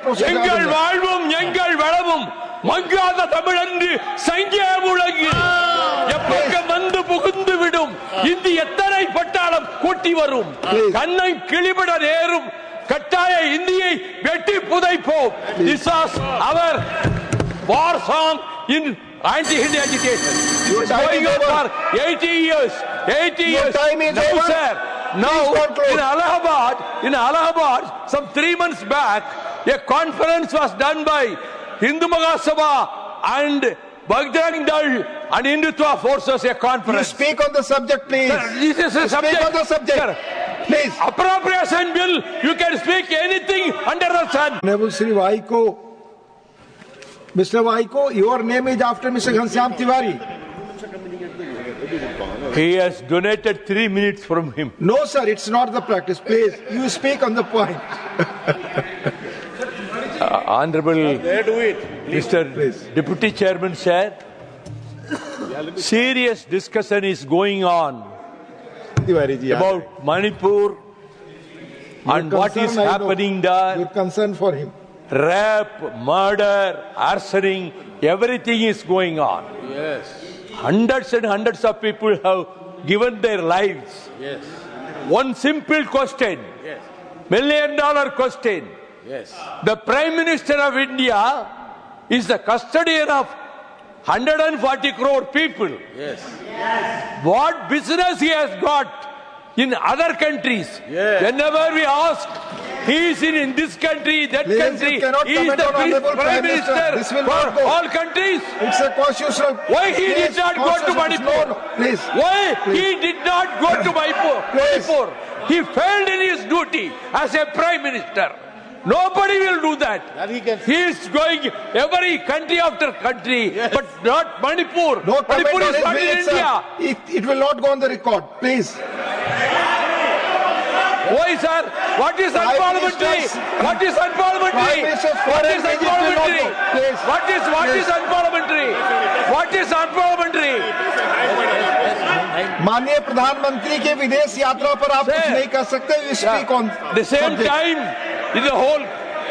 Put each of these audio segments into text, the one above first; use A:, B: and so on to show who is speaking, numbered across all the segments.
A: proceed.
B: எங்கள் வாழ்வும் எங்கள் வளமும் மங்காத தமிழன்று சங்கே முழங்கு எப்பக்கம் வந்து புகுந்து விடும் இந்தி எத்தனை பட்டாளம் கூட்டி வரும் கண்ணை கிளிபட நேரும் கட்டாய இந்தியை வெட்டி புதைப்போம். This was our war song in anti-Hindi agitation. It's going on for 80 years. 80 years.
A: Time is over.
B: Sir. Now in Allahabad, some 3 months back, a conference was done by Hindu Mahasabha and Bajrang Dal and Hindutva forces. A conference.
A: You speak on the subject, please.
B: Sir, this is a subject.
A: Speak on the subject.
B: Sir,
A: please.
B: Appropriation bill. You can speak anything under the sun.
A: Honorable Sri Vaiko, Mr. Vaiko, your name is after Mr. Ghanshyam Tiwari.
B: He has donated 3 minutes from him.
A: No, sir, it's not the practice. Please, you speak on the point.
B: Honorable Mr. Deputy Chairman said, serious discussion is going on about Manipur and what is happening there.
A: Your concern for him.
B: Rape, murder, arsoning, everything is going on.
C: Yes.
B: Hundreds and hundreds of people have given their lives.
C: Yes.
B: One simple question,
C: Yes.
B: $1 million question.
C: Yes.
B: The Prime Minister of India is the custodian of 140 crore people.
C: Yes.
B: What business he has got in other countries?
C: Yes.
B: Whenever we ask, he is in this country, that
A: Ladies,
B: country.
A: you cannot
B: He is
A: comment
B: the
A: on Honorable
B: Prime
A: Prime Minister.
B: Minister
A: This will
B: for
A: not go.
B: all countries.
A: It's a constitutional.
B: Why he did
A: Please,
B: not go to
A: constitutional-
B: Manipur?
A: No, no, please.
B: Why
A: Please.
B: he did not go to Manipur?
A: Please.
B: He failed in his duty as a Prime Minister. Nobody will do that.
C: That he can.
B: He is going every country after country,
C: Yes.
B: but not Manipur.
A: No
B: Manipur
A: comment on
B: is
A: his
B: not in
A: minutes, sir.
B: India.
A: It will not go on the record. Please.
B: Why, sir? What is
A: Prime
B: unparliamentary?
A: Minister's-
B: What is unparliamentary?
A: Prime Minister's
B: What
A: foreign
B: is
A: visit will not
B: unparliamentary?
A: go. Please.
B: What is
A: Please.
B: unparliamentary? What is unparliamentary?
A: माननीय प्रधानमंत्री के विदेश यात्रा पर आप कुछ
B: Sir.
A: नहीं कर सकते. You speak on
B: The same
A: subject.
B: time,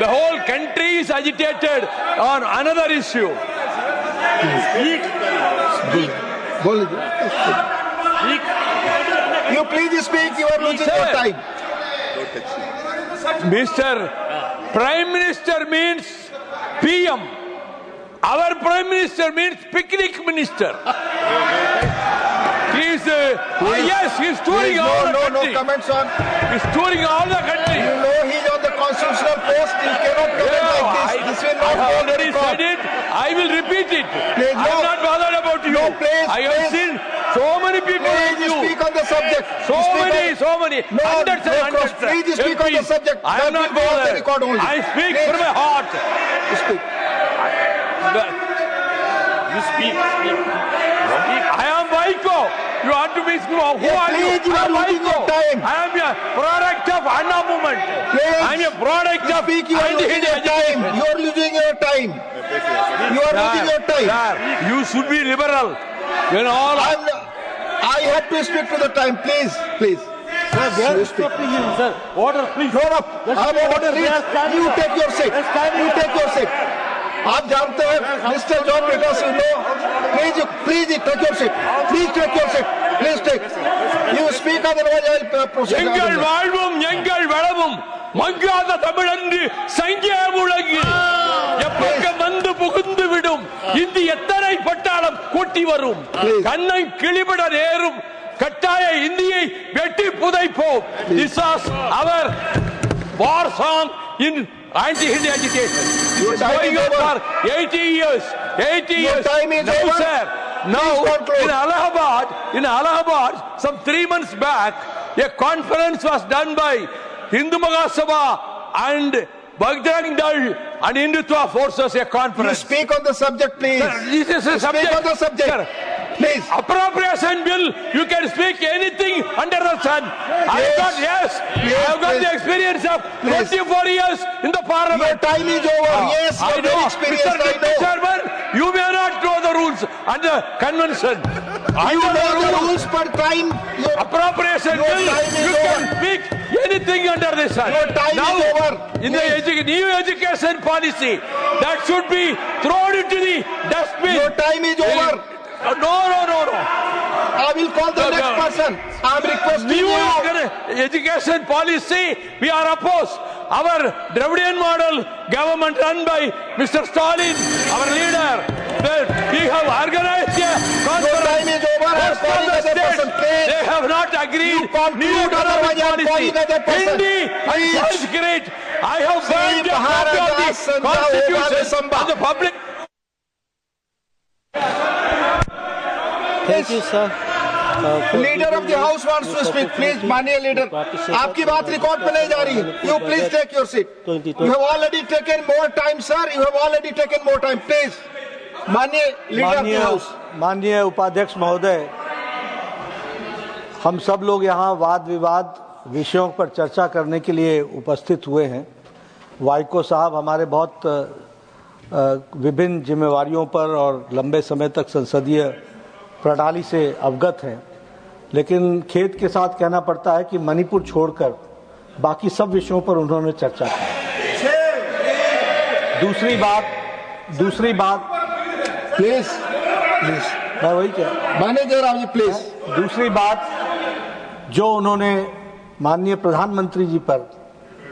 B: the whole country is agitated on another issue.
A: बोलिए. You please speak. You are losing your
B: Sir.
A: time.
B: Mr. Prime Minister means PM. Our Prime Minister means picnic minister. He's yes, he's touring
A: Please,
B: all the
A: no
B: country.
A: comments on.
B: He's touring all the country.
A: You know he's on the constitutional post. You cannot comment like this. This will
B: I
A: not go on the
B: already
A: record.
B: said it. I will repeat it.
A: Please,
B: I'm
A: no.
B: not bothered about you.
A: No, please,
B: I have
A: please.
B: seen so many people
A: Please,
B: with
A: you
B: you.
A: speak on the subject.
B: So
A: You speak
B: many,
A: on-
B: so many.
A: No,
B: Hundreds
A: no
B: and
A: cross.
B: hundreds.
A: Please, you speak on the
B: MPs.
A: subject.
B: I
A: That
B: am not
A: will go on the record
B: bothered.
A: only.
B: I speak
A: Please.
B: from my heart.
A: You speak.
C: You speak.
B: I am Vaiko. You want to be who
A: Yeah,
B: are
A: please,
B: you?
A: you
B: I
A: are
B: am
A: losing
B: Vaiko.
A: your time.
B: I am a product of Anna movement.
A: Please.
B: I am a product
A: You
B: of
A: speak. You are losing
B: anti-Hindi
A: your time.
B: agitation.
A: You are losing your time. You are losing your time.
B: Sir, you should be liberal. When all
A: I have to stick to the time. Please, please.
C: Sir, they are
A: You speak.
C: stopping him, sir. Order, please.
A: Grown up. I'm order. Please, you take your seat. You take your seat. आप जानते हैं, Mr. John Peters, you know. Please take your seat. Please take your seat. Please take. You speak, otherwise I will proceed.
B: எங்கள் வாழ்வும் எங்கள் வளமும் மங்காத தமிழன்று சங்கே முழங்கு எப்பக்கம் வந்து புகுந்து விடும் இந்தி எத்தனை பட்டாளம் கூட்டி வரும் கண்ணை கிளிபட நேரும் கட்டாய இந்தியை வெட்டி புதைப்போம். This was our war song in anti-Hindi agitation. It's
A: time
B: going
A: is
B: on
A: over.
B: for 80 years. 80
A: Your
B: years.
A: time is
B: No,
A: over.
B: sir. Now,
A: Please conclude.
B: in Allahabad, some 3 months back, a conference was done by Hindu Mahasabha and Bajrang Dal and Hindutva forces. A
A: You
B: conference.
A: speak on the subject, please.
B: Sir, this is a subject.
A: Speak on the subject.
B: Sir,
A: Please.
B: appropriation bill, you can speak anything under the sun. I've got, yes, I've got the experience of 24 years in the
A: Your
B: parliament.
A: time is over. Yes, you
B: I
A: are
B: know,
A: very experienced.
B: Mr.
A: I
B: Deputy
A: know.
B: Chairman, you may not know the rules and the convention.
A: You know the rules per time.
B: Appropriation
A: Your
B: bill,
A: time is
B: you can
A: over.
B: speak anything under the sun.
A: Your time
B: Now,
A: is over.
B: in the new education policy, that should be thrown into the dustbin.
A: Your time is over.
B: No.
A: I will call the next person. I am requesting
B: New
A: you.
B: education policy, we are opposed. Our Dravidian model government run by Mr. Stalin, our leader, we have organized a
A: Your
B: conference.
A: time is over. I am
B: Most of
A: calling
B: the
A: other
B: states,
A: person. Please.
B: they have not agreed.
A: You conclude,
B: New
A: otherwise I am
B: economic
A: calling other
B: policy.
A: person.
B: Hindi and
A: Please.
B: Sanskrit. I have
A: Sri
B: burned a copy of
A: Maharaja
B: the
A: Sanja
B: constitution
A: Obadesamba.
B: of the public.
D: Thank you, sir.
A: Leader of the house wants to speak please माननीय leader आपकी बात record पे नहीं जा रही है you please take your seat you have already taken more time sir you have already taken more time please माननीय leader of the house
D: माननीय उपाध्यक्ष महोदय, हम सब लोग यहाँ वाद विवाद विषयों पर चर्चा करने के लिए उपस्थित हुए हैं। वाइको साहब हमारे बहुत विभिन्न जिम्मेवारियों पर और लंबे समय तक संसदीय प्रणाली से अवगत हैं, लेकिन खेद के साथ कहना पड़ता है कि मणिपुर छोड़कर बाकी सब विषयों पर उन्होंने चर्चा की। दूसरी बात
A: प्लीज
D: मैं वही कह
A: माननीय जयराम जी प्लीज
D: दूसरी बात जो उन्होंने माननीय प्रधानमंत्री जी पर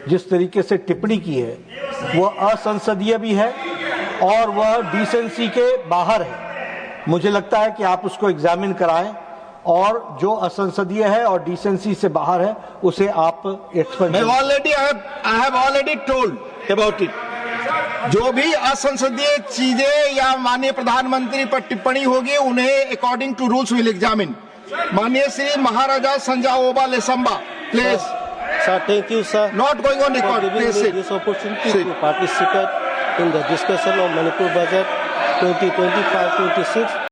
D: जिस तरीके से टिप्पणी की है वो असंसदीय भी है और वह डिसेंसी के बाहर है। मुझे लगता है कि आप उसको एग्जामिन कराएं और जो असंसदीय है और डिसेंसी से बाहर है उसे आप
A: मैं already I have already told about it. जो भी असंसदीय चीजें या माननीय प्रधानमंत्री पर टिप्पणी होगी उन्हें according to rules will examine. माननीय श्री महाराजा संजा ओबादेसंबा please.
D: Sir, thank you, sir.
A: Not going on record.
D: For giving
A: Please
D: me
A: sit.
D: this opportunity
A: Sit.
D: to participate in the discussion of Manipur budget 2025-26.